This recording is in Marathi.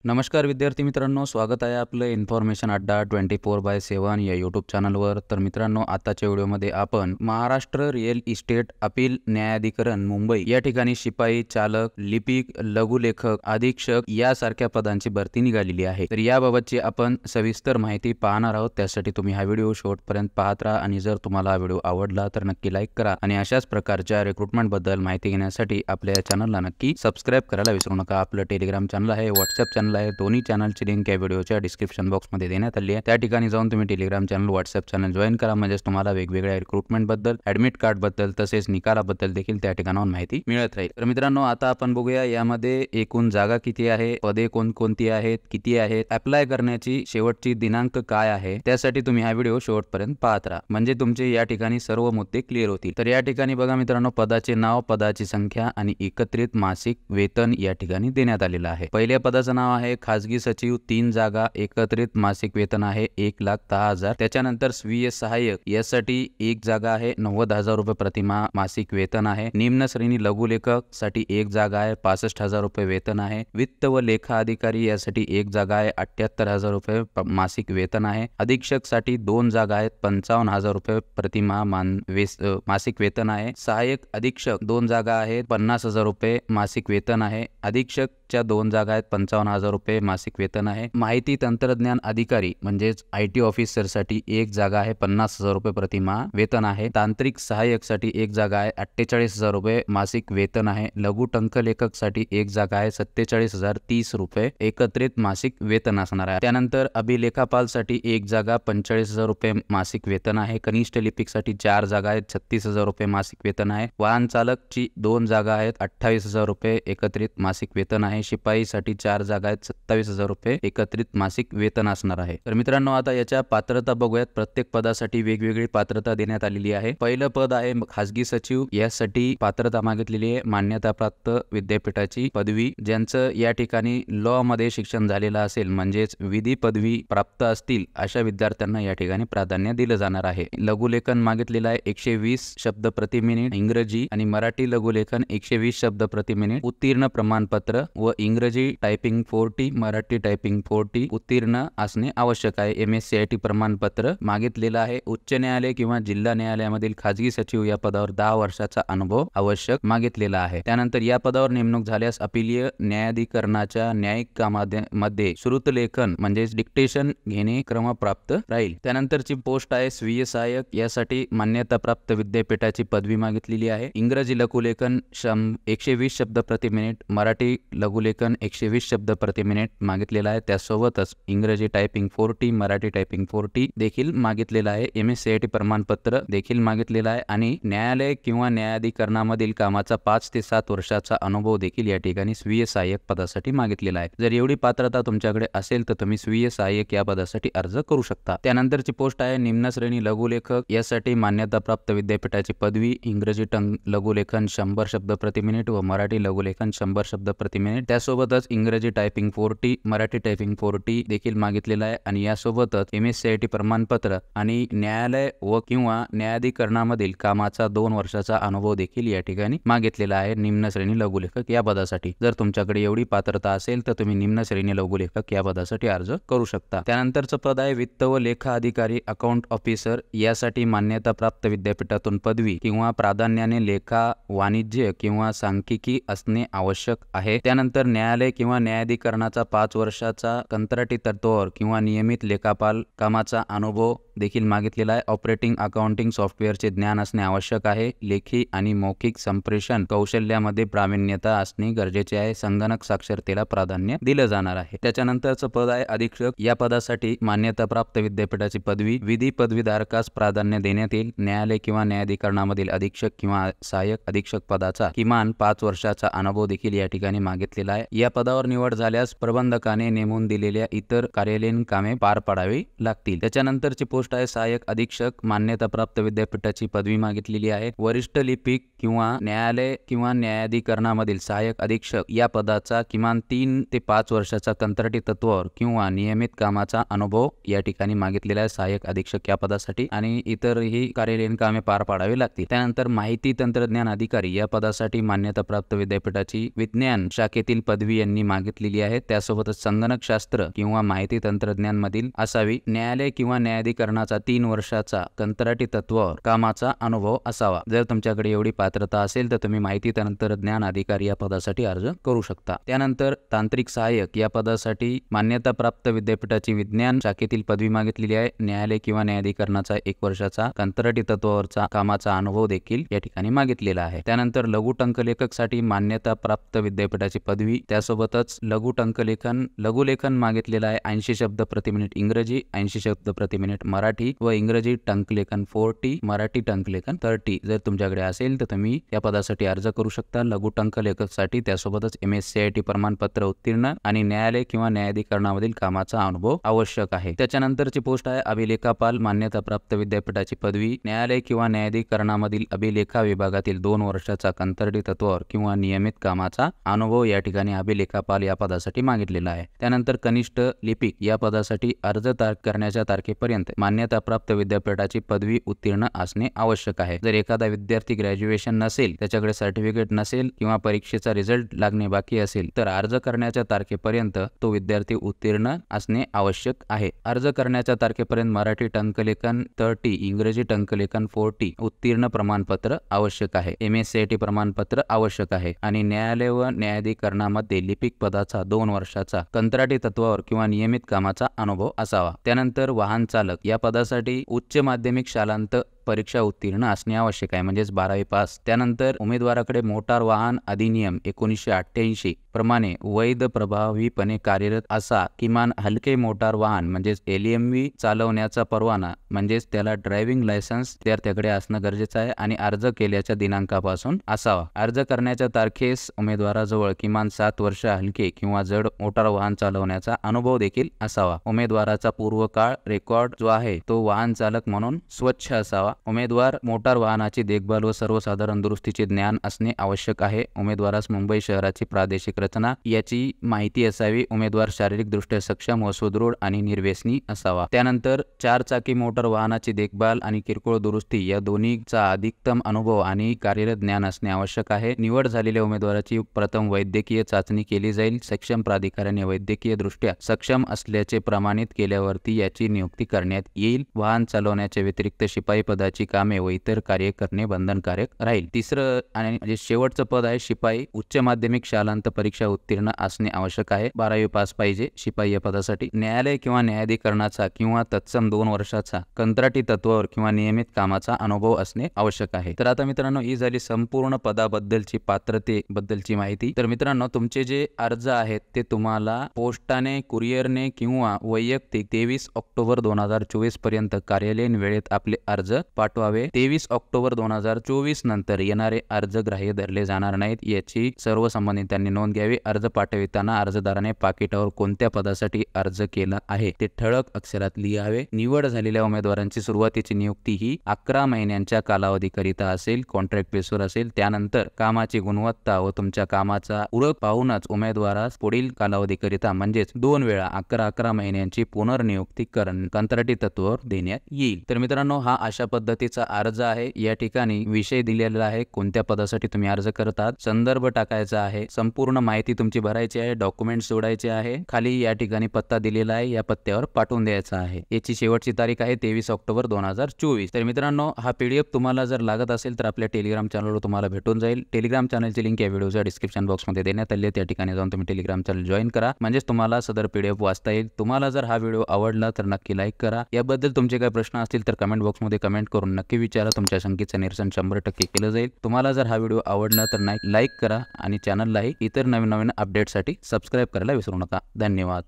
नमस्कार विद्यार्थी मित्रांनो, स्वागत आहे आपलं इन्फॉर्मेशन अड्डा 24/7 या यूट्यूब चॅनलवर। तर मित्रांनो, आताच्या व्हिडिओमध्ये आपण महाराष्ट्र रिअल इस्टेट अपील न्यायाधिकरण मुंबई या ठिकाणी शिपाई, चालक, लिपिक, लघुलेखक, अधीक्षक यासारख्या पदांची भरती निघालेली आहे। तर याबाबतची आपण सविस्तर माहिती पाहणार आहोत। त्यासाठी तुम्ही हा व्हिडिओ शेवटपर्यंत पाहत राहा आणि जर तुम्हाला हा व्हिडिओ आवडला तर नक्की लाईक करा आणि अशाच प्रकारच्या रिक्रुटमेंट बद्दल माहिती घेण्यासाठी आपल्या चॅनलला नक्की सबस्क्राइब करायला विसरू नका। आपलं टेलिग्राम चॅनल आहे, व्हॉट्सअप चॅनल आहे, दोन्ही चॅनलची लिंक या व्हिडिओच्या डिस्क्रिप्शन बॉक्समध्ये देण्यात आली आहे। त्या ठिकाणी जाऊन तुम्ही Telegram channel, WhatsApp channel join करा, म्हणजे तुम्हाला वेगवेगळ्या रिक्रुटमेंट बद्दल, ऍडमिट कार्ड बद्दल तसेच निकालाबद्दल देखील त्या ठिकाणाहून माहिती मिळत राहील। तर मित्रांनो, आता आपण बघूया यामध्ये एकूण जागा किती आहे, पदे कोणकोणती आहेत, किती आहेत, अप्लाय करण्याची शेवटची दिनांक काय आहे, त्यासाठी तुम्ही हा व्हिडिओ शेवटपर्यंत पाहत राहा, म्हणजे तुमचे या ठिकाणी सर्व मुद्दे क्लिअर होतील। तर या ठिकाणी बघा मित्रांनो, पदाचे नाव, पदाची संख्या आणि एकत्रित मासिक वेतन या ठिकाणी देण्यात आलेलं आहे। पहिल्या पदाचं नाव आहे खाजगी सचिव, 3 जागा, एकत्रित मासिक वेतन आहे 1,10,000। त्याच्यानंतर स्वीय सहाय्यक यासाठी 1 जागा आहे, 90,000 रुपये प्रतिमाह मासिक वेतन आहे। निम्न श्रेणी लघुलेखक साठी 1 जागा आहे, 65,000 रुपये वेतन आहे। वित्त व लेखा अधिकारी यासाठी 1 जागा आहे, 78,000 रुपये मासिक वेतन आहे। अधीक्षक साठी 2 जागा आहेत, 55,000 रुपये प्रतिमाह मासिक वेतन आहे। सहाय्यक अधीक्षक 2 जागा आहेत, 50,000 रुपये मासिक वेतन आहे। अधीक्षकच्या 2 जागा आहेत, 55,000 रुपये मासिक वेतन आहे। माहिती तंत्रज्ञान अधिकारी म्हणजेच IT ऑफिसर साठी 1 जागा आहे, 50,000 रुपये प्रतिमाह वेतन आहे। तांत्रिक सहाय्यक साठी 1 जागा आहे, 48,000 रुपये मासिक वेतन आहे। लघु टंकलेखक साठी 1 जागा आहे, 47,030 रुपये एकत्रित मासिक वेतन असणार आहे। त्यानंतर अभिलेखापाल साठी 1 जागा, 45,000 रुपये मासिक वेतन आहे। कनिष्ठ लिपिक साठी 4 जागा आहेत, 36,000 रुपये मासिक वेतन आहे। वाहन चालकची 2 जागा आहेत, 28,000 रुपये एकत्रित मासिक वेतन आहे। शिपाई साठी 4 जागा आहेत, 27,000 रुपये एकत्रित मासिक वेतन असणार आहे। तर मित्रांनो, आता याच्या पात्रता बघूयात। प्रत्येक पदासाठी वेगवेगळी पात्रता देण्यात आलेली आहे। पहिलं पद आहे खाजगी सचिव, यासाठी पात्रता मागितलेली आहे मान्यताप्राप्त विद्यापीठाची पदवी, ज्यांचं या ठिकाणी लॉ मध्ये शिक्षण झालेलं असेल, म्हणजेच विधी पदवी प्राप्त असतील अशा विद्यार्थ्यांना या ठिकाणी प्राधान्य दिलं जाणार आहे। लघुलेखन मागितलेलं आहे 120 शब्द प्रति मिनिट इंग्रजी आणि मराठी लघुलेखन 120 शब्द प्रति मिनिट उत्तीर्ण प्रमाणपत्र व इंग्रजी टायपिंग 40, मराठी टायपिंग 40 उत्तीर्ण असणे आवश्यक आहे। MSCIT प्रमाणपत्र मागितलेलं आहे। उच्च न्यायालय किंवा जिल्हा न्यायालयामधील खाजगी सचिव या पदावर 10 वर्षाचा अनुभव आवश्यक मागितलेला आहे। त्यानंतर या पदावर नेमणूक झाल्यास अपीलीय न्यायाधिकरणाच्या न्यायिक कामामध्ये श्रुतलेखन म्हणजेच डिक्टेशन घेणे क्रमप्राप्त राहील। त्यानंतरची पोस्ट आहे स्वीय सहाय्यक, यासाठी मान्यताप्राप्त विद्यापीठाची पदवी मागितलेली आहे। इंग्रजी लघुलेखन 120 शब्द प्रति मिनिट, मराठी लघुलेखन 120 शब्द प्रति मिनिट मागितलेला आहे। त्यासोबतच इंग्रजी टायपिंग 40, मराठी टायपिंग 40 देखील मागितलेला आहे। MSCIT प्रमाणपत्र देखील मागितलेला आहे आणि न्यायालय किंवा न्यायाधिकरणामधील कामाचा 5 ते 7 वर्षाचा अनुभव देखील या ठिकाणी स्वीय सहाय्यक पदासाठी मागितलेला आहे। जर एवढी पात्रता तुमच्याकडे असेल तर तुम्ही स्वीय सहाय्यक या पदासाठी अर्ज करू शकता। त्यानंतरची पोस्ट आहे निम्न श्रेणी लघुलेखक, यासाठी मान्यताप्राप्त विद्यापीठाची पदवी, इंग्रजी लघुलेखन 100 शब्द प्रति मिनिट व मराठी लघुलेखन 100 शब्द प्रति मिनिट। त्यासोबतच इंग्रजी टायपिंग 40, मराठी टायपिंग 40 देखील मागितलेला आहे आणि यासोबतच MSCIT प्रमाणपत्र आणि न्यायालय व किंवा न्यायाधिकरणामधील कामाचा 2 वर्षाचा अनुभव देखील या ठिकाणी मागितलेला आहे निम्न श्रेणी लघुलेखक या पदासाठी। जर तुमच्याकडे एवढी पात्रता असेल तर तुम्ही निम्न श्रेणी लघुलेखक या पदासाठी अर्ज करू शकता। त्यानंतरचं पद आहे वित्त व लेखा अधिकारी अकाउंट ऑफिसर, यासाठी मान्यताप्राप्त विद्यापीठातून पदवी किंवा प्राधान्याने लेखा, वाणिज्य किंवा सांख्यिकी असणे आवश्यक आहे। त्यानंतर न्यायालय किंवा न्यायाधिकरणाचा 5 वर्षाचा कंत्राटी तत्त्वावर किंवा नियमित लेखापाल कामाचा अनुभव देखील मागितलेला आहे। ऑपरेटिंग अकाउंटिंग सॉफ्टवेअरचे ज्ञान असणे आवश्यक आहे। लेखी आणि मौखिक संप्रेषण कौशल्यामध्ये प्रावीण्यता असणे गरजेचे आहे। संगणक साक्षरतेला प्राधान्य दिलं जाणार आहे। त्याच्यानंतरचं पद आहे अधीक्षक, या पदासाठी मान्यताप्राप्त विद्यापीठाची पदवी, विधी पदवीधारकास प्राधान्य देण्यात येईल। न्यायालय किंवा न्यायाधिकरणामधील अधीक्षक किंवा सहाय्यक अधीक्षक पदाचा किमान 5 वर्षाचा अनुभव देखील या ठिकाणी मागितलेला आहे। या पदावर निवड झाल्यास प्रबंधकाने नेमून दिलेल्या इतर कार्यालयीन कामे पार पाडावी लागतील। त्याच्यानंतरची पोस्ट आहे सहाय्यक अधीक्षक, मान्यताप्राप्त विद्यापीठाची पदवी मागितलेली आहे। वरिष्ठ लिपिक किंवा न्यायालय किंवा न्यायाधिकरणामधील सहाय्यक अधीक्षक या पदाचा किमान 3 ते 5 वर्षाचा कंत्राटी तत्त्वावर किंवा नियमित कामाचा अनुभव या ठिकाणी मागितलेला आहे सहाय्यक अधीक्षक या पदासाठी आणि इतरही कार्यालयीन कामे पार पाडावी लागतील। त्यानंतर माहिती तंत्रज्ञान अधिकारी या पदासाठी मान्यताप्राप्त विद्यापीठाची विज्ञान शाखेतील पदवी यांनी मागितलेली आहे। आहे त्यासोबतच संगणकशास्त्र किंवा माहिती तंत्रज्ञान मधील असावी. न्यायालय किंवा न्यायाधिकरणाचा 3 वर्षाचा कंत्राटी तत्वावर कामाचा अनुभव असावा. जर तुमच्याकडे एवढी पात्रता असेल तर तुम्ही माहिती तंत्रज्ञान अधिकारी या पदासाठी अर्ज करू शकता. त्यानंतर तांत्रिक सहाय्यक या पदासाठी मान्यता प्राप्त विद्यापीठाची विज्ञान शाखेतील पदवी मागितलेली आहे. न्यायालय किंवा न्यायाधिकरणाचा 1 वर्षाचा कंत्राटी तत्वावरचा कामाचा अनुभव देखील या ठिकाणी मागितलेला आहे. त्यानंतर लघुटंकलेखक साठी मान्यता प्राप्त विद्यापीठाची पदवी, त्यासोबतच लघुलेखन मागितलेला आहे. 80 शब्द प्रति मिनिट इंग्रजी, 80 शब्द प्रति मिनिट मराठी व इंग्रजी टंकलेखन 40, मराठी टंकलेखन 30 जर तुमच्याकडे असेल तर तुम्ही या पदासाठी अर्ज करू शकता. लघुटंकलेखक साठी त्यासोबतच MSCIT प्रमाणपत्र उत्तीर्ण आणि न्यायालय किंवा न्यायाधिकरणामधील कामाचा अनुभव आवश्यक आहे. त्याच्यानंतरची पोस्ट आहे अभिलेखापाल मान्यता प्राप्त विद्यापीठाची पदवी, न्यायालय किंवा न्यायाधिकरणामधील अभिलेखा विभागातील 2 वर्षाचा कंत्राटी तत्वावर किंवा नियमित कामाचा अनुभव या ठिकाणी अभिलेखापाल या पदासाठी मागितलेला आहे. त्यानंतर कनिष्ठ लिपिक या पदासाठी अर्ज करण्याच्या तारखेपर्यंत मान्यता प्राप्त विद्यापीठाची पदवी उत्तीर्ण असणे आवश्यक आहे. जर एखादा विद्यार्थी ग्रॅज्युएशन नसेल, त्याच्याकडे सर्टिफिकेट नसेल किंवा परीक्षेचा रिझल्ट लागणे बाकी असेल तर अर्ज करण्याच्या तारखेपर्यंत तो विद्यार्थी उत्तीर्ण असणे आवश्यक आहे. अर्ज करण्याच्या तारखेपर्यंत मराठी टंकलेखन 30, इंग्रजी टंकलेखन 40 उत्तीर्ण प्रमाणपत्र आवश्यक आहे. MSCIT प्रमाणपत्र आवश्यक आहे आणि न्यायालय व न्यायाधिकरणामध्ये लिपिक पदाचा 2 वर्षाचा कंत्राटी तत्वावर किंवा नियमित कामाचा अनुभव असावा. त्यानंतर वाहन चालक या पदासाठी उच्च माध्यमिक शालांत परीक्षा उत्तीर्ण असणे आवश्यक आहे, म्हणजेच 12वी पास. त्यानंतर उमेदवाराकडे मोटार वाहन अधिनियम 1988 प्रमाणे वैध प्रभावीपणे कार्यरत असा किमान हलके मोटार वाहन म्हणजेच LMV चालवण्याचा परवाना म्हणजेच त्याला ड्रायव्हिंग लायसन्स विद्यार्थ्याकडे असणं गरजेचं आहे आणि अर्ज केल्याच्या दिनांकापासून असावा. अर्ज करण्याच्या तारखेस उमेदवाराजवळ किमान 7 वर्ष हलके किंवा जड मोटार वाहन चालवण्याचा अनुभव देखील असावा. उमेदवाराचा पूर्वकाळ रेकॉर्ड जो आहे तो वाहन चालक म्हणून स्वच्छ असावा. उमेदवार मोटार वाहनाची देखभाल व सर्वसाधारण दुरुस्तीचे ज्ञान असणे आवश्यक आहे. उमेदवारास मुंबई शहराची प्रादेशिक रचना याची माहिती असावी. उमेदवार शारीरिक दृष्ट्या सक्षम व सुदृढ आणि निर्व्यसनी असावा. त्यानंतर 4 चाकी मोटार वाहनाची देखभाल आणि किरकोळ दुरुस्ती या दोन्हीचा अधिकतम अनुभव आणि कार्यरत ज्ञान असणे आवश्यक आहे. निवड झालेल्या उमेदवाराची प्रथम वैद्यकीय चाचणी केली जाईल. सक्षम प्राधिकाऱ्याने वैद्यकीय दृष्ट्या सक्षम असल्याचे प्रमाणित केल्यावरती याची नियुक्ती करण्यात येईल. वाहन चालवण्याच्या व्यतिरिक्त शिपाई पदाची कामे व इतर कार्य करणे बंधनकारक राहील. तिसरं आणि म्हणजे शेवटचं पद आहे शिपाई. उच्च माध्यमिक शालांत परीक्षा उत्तीर्ण असणे आवश्यक आहे. 12वी पास पाहिजे शिपाई या पदासाठी. न्यायालय किंवा न्यायाधिकरणाचा किंवा तत्सम 2 वर्षाचा कंत्राटी तत्वावर किंवा नियमित कामाचा अनुभव असणे आवश्यक आहे. तर आता मित्रांनो ही झाली संपूर्ण पदाबद्दलची पात्रतेबद्दलची माहिती. तर मित्रांनो तुमचे जे अर्ज आहेत ते तुम्हाला पोस्टाने, कुरिअरने किंवा वैयक्तिक 23 ऑक्टोबर 2024 पर्यंत कार्यालयीन वेळेत आपले अर्ज पाठवावे. 23 ऑक्टोबर 2024 नंतर येणारे अर्ज ग्राह्य धरले जाणार नाहीत याची सर्व संबंधितांनी नोंद घ्यावी. अर्ज पाठविताना अर्जदाराने पाकिटावर कोणत्या पदासाठी अर्ज केला आहे ते ठळक अक्षरात लिहावे. निवड झालेल्या उमेदवारांची सुरुवातीची नियुक्ती ही 11 महिन्यांच्या कालावधीकरिता असेल, कॉन्ट्रॅक्ट बेसवर असेल. त्यानंतर कामाची गुणवत्ता व तुमच्या कामाचा उरक पाहूनच उमेदवारास पुढील कालावधीकरिता म्हणजेच 2 वेळा 11 महिन्यांची पुनर्नियुक्ती कंत्राटी तत्वावर देण्यात येईल. तर मित्रांनो हा अशा पद्धतीचा अर्ज आहे. या ठिकाणी विषय दिलेला आहे, कोणत्या पदासाठी तुम्ही अर्ज करतात, संदर्भ टाकायचा आहे, संपूर्ण माहिती तुमची भरायची आहे, डॉक्युमेंट्स जोडायचे आहे. खाली या ठिकाणी पत्ता दिलेला आहे, या पत्त्यावर पाठवून द्यायचा आहे. याची शेवटची तारीख आहे 23 ऑक्टोबर 2024. तर मित्रांनो हा PDF तुम्हाला जर लागत असेल तर आपल्या टेलिग्राम चॅनलवर तुम्हाला भेटून जाईल. टेलिग्राम चॅनलची लिंक या व्हिडिओच्या डिस्क्रिप्शन बॉक्समध्ये देण्यात आली आहे. त्या ठिकाणी जाऊन तुम्ही टेलिग्राम चॅनल जॉईन करा, म्हणजेच तुम्हाला सदर PDF वाचता येईल. तुम्हाला जर हा व्हिडिओ आवडला तर नक्की लाईक करा. याबद्दल तुमचे काही प्रश्न असतील तर कमेंट बॉक्समध्ये कमेंट करून नक्की विचारा. तुमच्या शंकेचं निरसन 100% केलं जाईल. तुम्हाला जर हा व्हिडिओ आवडला तर लाईक करा आणि चॅनललाही इतर नवीन अपडेटसाठी सबस्क्राईब करायला विसरू नका. धन्यवाद.